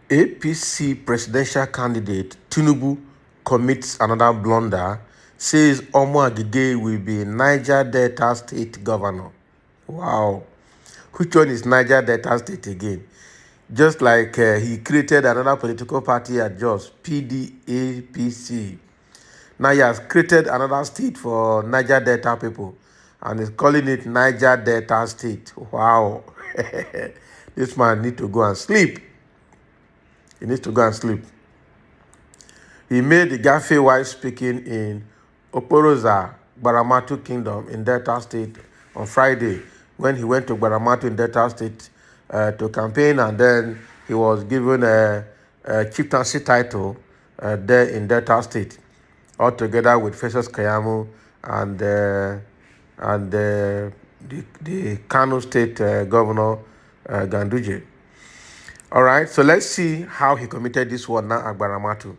APC presidential candidate Tinubu commits another blunder, says Omo Agege will be Niger Delta State governor. Wow. Which one is Niger Delta State again? Just like he created another political party at Jos, PDAPC. Now he has created another state for Niger Delta people and is calling it Niger Delta State. Wow. This man need to go and sleep. He needs to go and sleep. He made the gaffe while speaking in Oporoza, Baramatu Kingdom in Delta State on Friday when he went to Baramatu in Delta State to campaign, and then he was given a chieftaincy title there in Delta State, all together with Festus Kayamu and the Kano State Governor Ganduje. All right, so let's see how he committed this one now at Baramatu.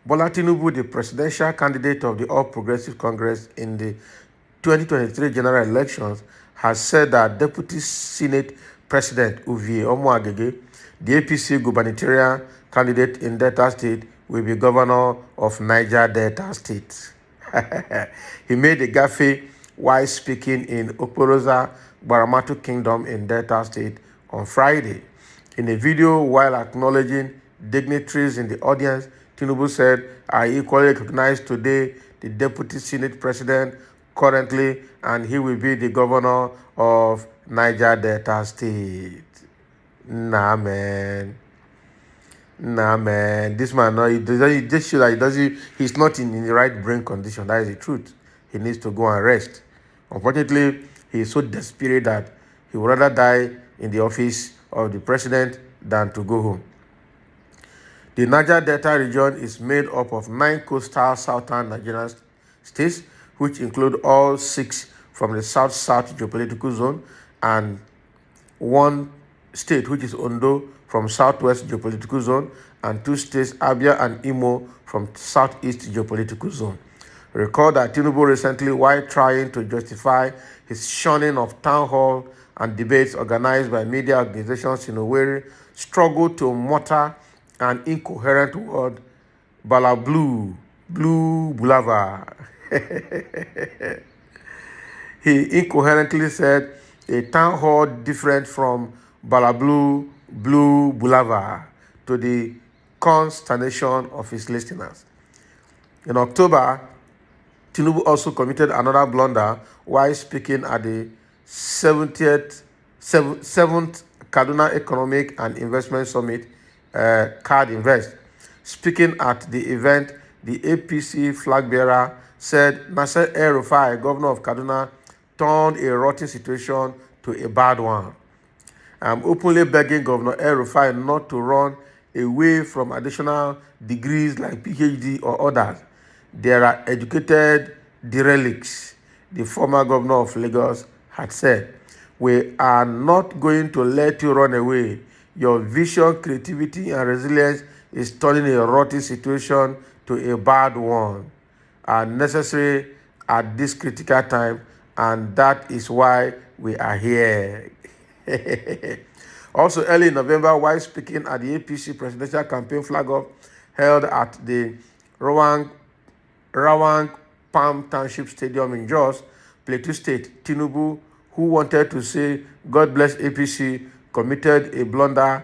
Bola Tinubu, the presidential candidate of the All Progressive Congress in the 2023 general elections, has said that Deputy Senate President Uvie Omo Agege, the APC gubernatorial candidate in Delta State, will be governor of Niger Delta State. He made a gaffe while speaking in Oporoza, Baramatu Kingdom in Delta State on Friday. In a video while acknowledging dignitaries in the audience, Tinubu said, "I equally recognize today the Deputy Senate President currently, and he will be the governor of Niger Delta State." Nah, man. This man, no, he just show that he's not in the right brain condition. That is the truth. He needs to go and rest. Unfortunately, he is so desperate that he would rather die in the office of the president than to go home. The Niger Delta region is made up of 9 coastal southern Nigerian states, which include all 6 from the south-south geopolitical zone and 1 state, which is Ondo, from southwest geopolitical zone, and 2 states, Abia and Imo, from southeast geopolitical zone. Recall that Tinubu recently, while trying to justify his shunning of town hall and debates organized by media organizations in Owerri, struggled to mutter an incoherent word, Blue Boulevard. He incoherently said a town hall different from Blue Boulevard, to the consternation of his listeners. In October, Tinubu also committed another blunder while speaking at the 7th Kaduna Economic and Investment Summit, CAD Invest. Speaking at the event, the APC flag bearer said Nasser El-Rufai, governor of Kaduna, turned a rotten situation to a bad one. I'm openly begging Governor El-Rufai not to run away from additional degrees like PhD or others. There are educated derelicts, the former governor of Lagos had said. We are not going to let you run away. Your vision, creativity, and resilience is turning a rotten situation to a bad one, are necessary at this critical time, and that is why we are here. Also, early in November, while speaking at the APC presidential campaign flag-off held at the Rawang Palm Township Stadium in Jos, Plateau State, Tinubu, who wanted to say "God bless APC," committed a blunder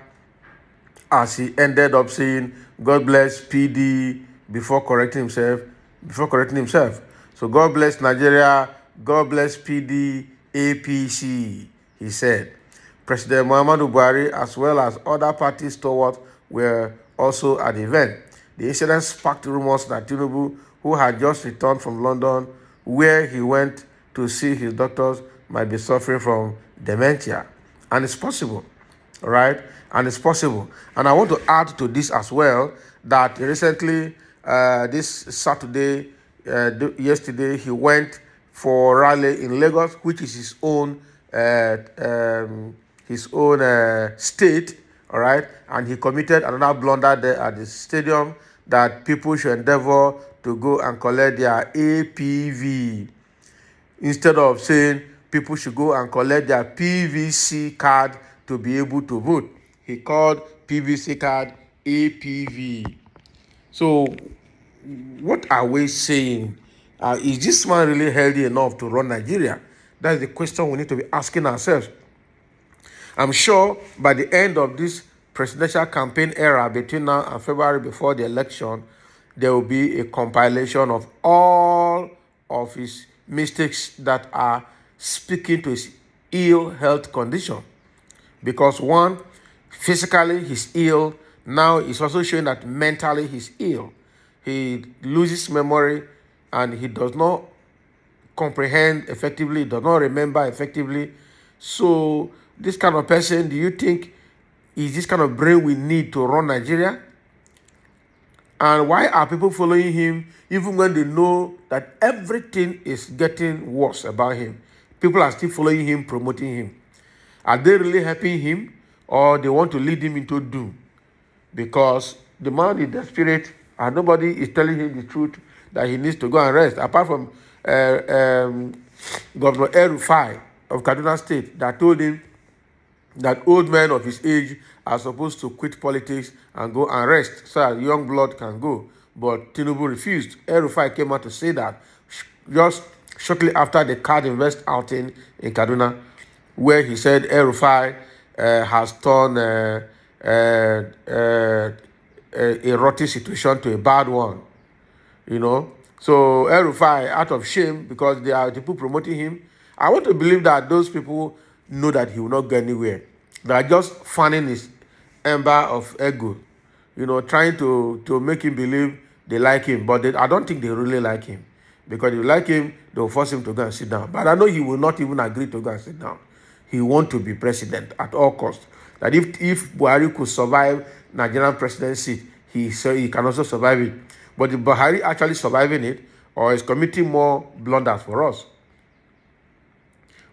as he ended up saying "God bless PD" before correcting himself. So God bless Nigeria, God bless PD, APC, he said. President Muhammadu Buhari, as well as other party stalwarts, were also at the event. The incident sparked rumors that Tinubu, who had just returned from London, where he went to see his doctors, might be suffering from dementia. And it's possible, all right? And it's possible. And I want to add to this as well that recently, this Saturday, yesterday, he went for rally in Lagos, which is his own state, all right? And he committed another blunder there at the stadium that people should endeavor to go and collect their APV. Instead of saying, people should go and collect their PVC card to be able to vote. He called PVC card APV. So what are we saying? Is this man really healthy enough to run Nigeria? That's the question we need to be asking ourselves. I'm sure by the end of this presidential campaign era between now and February before the election, there will be a compilation of all of his mistakes that are speaking to his ill health condition. Because one, physically he's ill. Now it's also showing that mentally he's ill. He loses memory and he does not comprehend effectively, does not remember effectively. So this kind of person, do you think is this kind of brain we need to run Nigeria? And why are people following him even when they know that everything is getting worse about him? People are still following him, promoting him. Are they really helping him, or they want to lead him into doom? Because the man is desperate and nobody is telling him the truth that he needs to go and rest. Apart from Governor El-Rufai of Kaduna State that told him that old men of his age are supposed to quit politics and go and rest so that young blood can go. But Tinubu refused. El-Rufai came out to say that just shortly after the card invest outing in Kaduna, where he said El-Rufai has turned a rotten situation to a bad one. You know, so El-Rufai, out of shame, because they are the people promoting him, I want to believe that those people know that he will not go anywhere. They are just fanning his ember of ego, you know, trying to make him believe they like him. But I don't think they really like him. Because if they like him, they will force him to go and sit down. But I know he will not even agree to go and sit down. He wants to be president at all costs. That if Buhari could survive Nigerian presidency, he can also survive it. But if Buhari actually surviving it, or is committing more blunders for us?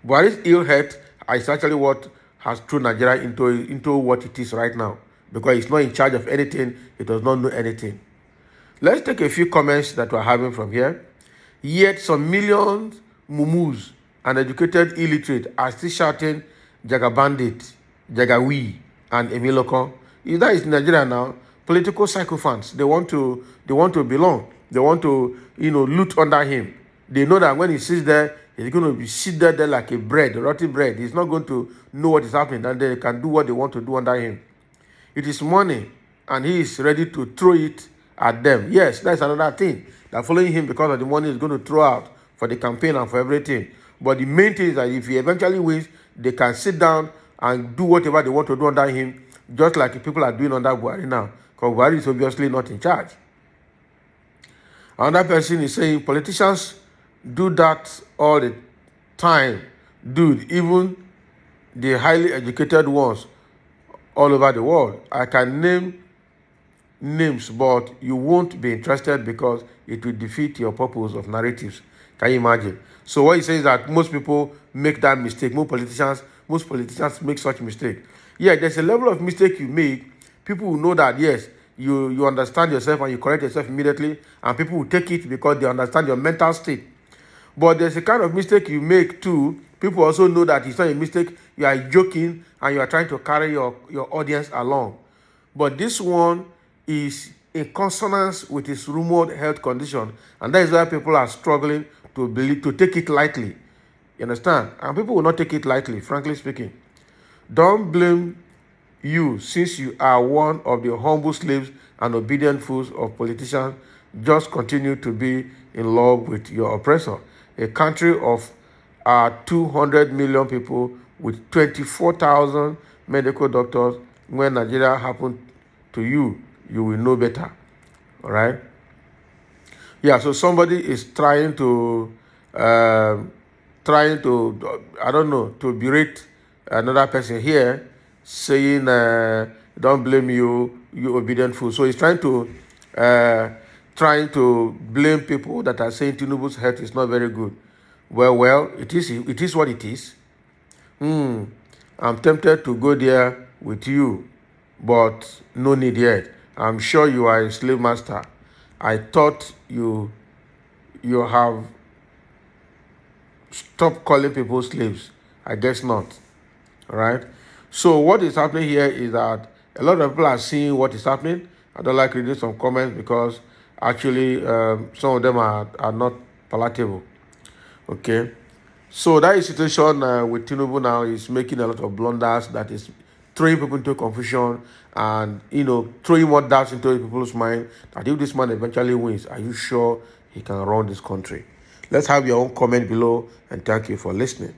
Buhari's ill health is actually what has thrown Nigeria into what it is right now. Because he's not in charge of anything, he does not know anything. Let's take a few comments that we're having from here. Yet some millions mumus and educated illiterate are still shouting Jaga Bandit, Jagawi, and Emiloko. Is that is Nigeria now? Political sycophants. They want to belong. They want to, loot under him. They know that when he sits there, he's going to be sit there like a rotting bread. He's not going to know what is happening, and they can do what they want to do under him. It is money, and he is ready to throw it at them. Yes, that's another thing. They're following him because of the money he's going to throw out for the campaign and for everything. But the main thing is that if he eventually wins, they can sit down and do whatever they want to do under him, just like people are doing under Buhari now. Because Buhari is obviously not in charge. Another person is saying politicians do that all the time. Dude, even the highly educated ones all over the world. I can name names, but you won't be interested because it will defeat your purpose of narratives. Can you imagine? So what he says is that most people make that mistake. Most politicians make such mistake. Yeah, there's a level of mistake you make. People will know that, yes, you understand yourself and you correct yourself immediately, and people will take it because they understand your mental state. But there's a kind of mistake you make too. People also know that it's not a mistake. You are joking and you are trying to carry your audience along. But this one is in consonance with his rumored health condition. And that is why people are struggling to take it lightly. You understand? And people will not take it lightly, frankly speaking. Don't blame you, since you are one of the humble slaves and obedient fools of politicians. Just continue to be in love with your oppressor. A country of 200 million people with 24,000 medical doctors. When Nigeria happened to you, you will know better. All right? Yeah, so somebody is trying to to berate another person here, saying, don't blame you, you obedient fool. So he's trying to blame people that are saying Tinubu's health is not very good. Well, it is what it is. I'm tempted to go there with you, but no need yet. I'm sure you are a slave master. I thought you have stop calling people slaves? I guess not. All right. So what is happening here is that a lot of people are seeing what is happening. I don't like reading some comments because actually some of them are not palatable. Okay. So that is situation with Tinubu now is making a lot of blunders that is throwing people into confusion and throwing more doubts into people's mind that if this man eventually wins, are you sure he can run this country? Let's have your own comment below and thank you for listening.